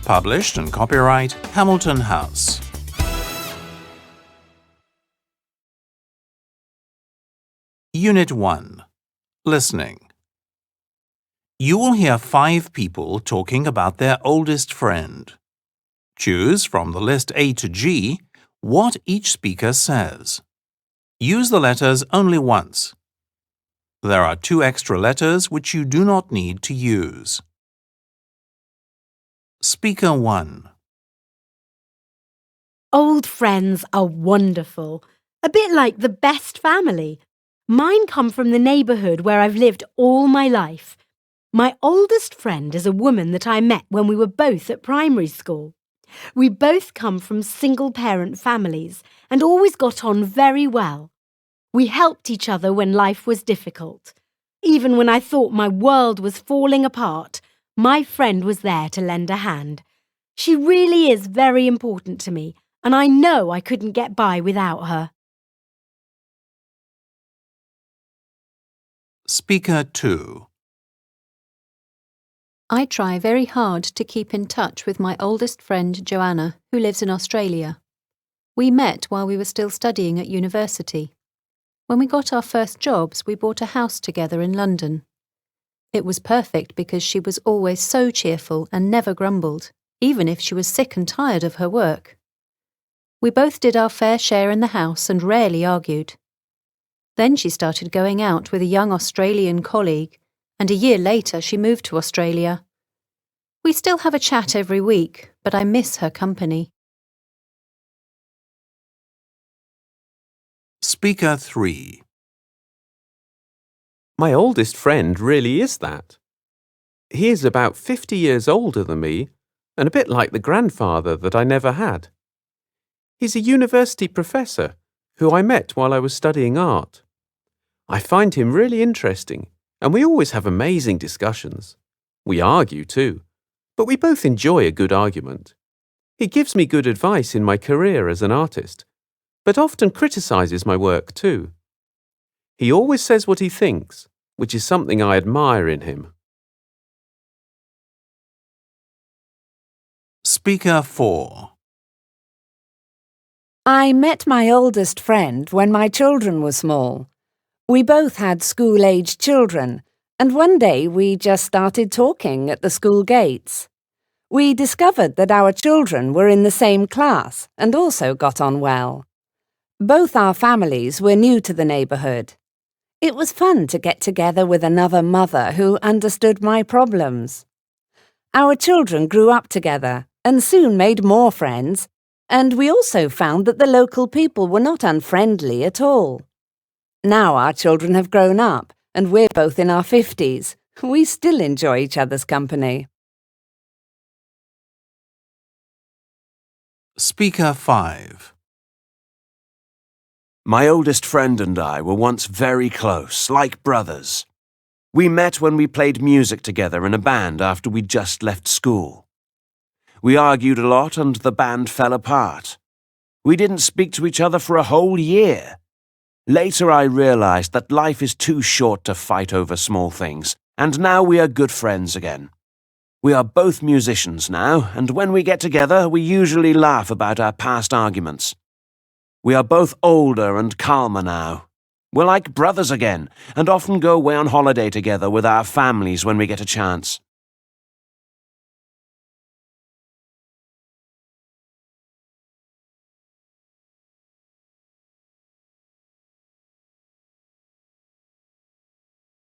Published and copyright Hamilton House. Unit 1. Listening. You will hear 5 people talking about their oldest friend. Choose from the list A to G what each speaker says. Use the letters only once. There are 2 extra letters which you do not need to use. Speaker 1. Old friends are wonderful, a bit like the best family. Mine come from the neighbourhood where I've lived all my life. My oldest friend is a woman that I met when we were both at primary school. We both come from single-parent families and always got on very well. We helped each other when life was difficult. Even when I thought my world was falling apart, my friend was there to lend a hand. She really is very important to me, and I know I couldn't get by without her. Speaker 2. I try very hard to keep in touch with my oldest friend Joanna, who lives in Australia. We met while we were still studying at university. When we got our first jobs, we bought a house together in London. It was perfect because she was always so cheerful and never grumbled, even if she was sick and tired of her work. We both did our fair share in the house and rarely argued. Then she started going out with a young Australian colleague, and a year later she moved to Australia. We still have a chat every week, but I miss her company. Speaker 3. My oldest friend really is that. He is about 50 years older than me and a bit like the grandfather that I never had. He's a university professor who I met while I was studying art. I find him really interesting and we always have amazing discussions. We argue too, but we both enjoy a good argument. He gives me good advice in my career as an artist, but often criticises my work too. He always says what he thinks, which is something I admire in him. Speaker 4. I met my oldest friend when my children were small. We both had school-aged children, and one day we just started talking at the school gates. We discovered that our children were in the same class and also got on well. Both our families were new to the neighbourhood. It was fun to get together with another mother who understood my problems. Our children grew up together and soon made more friends, and we also found that the local people were not unfriendly at all. Now our children have grown up and we're both in our 50s. We still enjoy each other's company. Speaker 5. My oldest friend and I were once very close, like brothers. We met when we played music together in a band after we'd just left school. We argued a lot and the band fell apart. We didn't speak to each other for a whole year. Later I realized that life is too short to fight over small things, and now we are good friends again. We are both musicians now, and when we get together, we usually laugh about our past arguments. We are both older and calmer now. We're like brothers again, and often go away on holiday together with our families when we get a chance.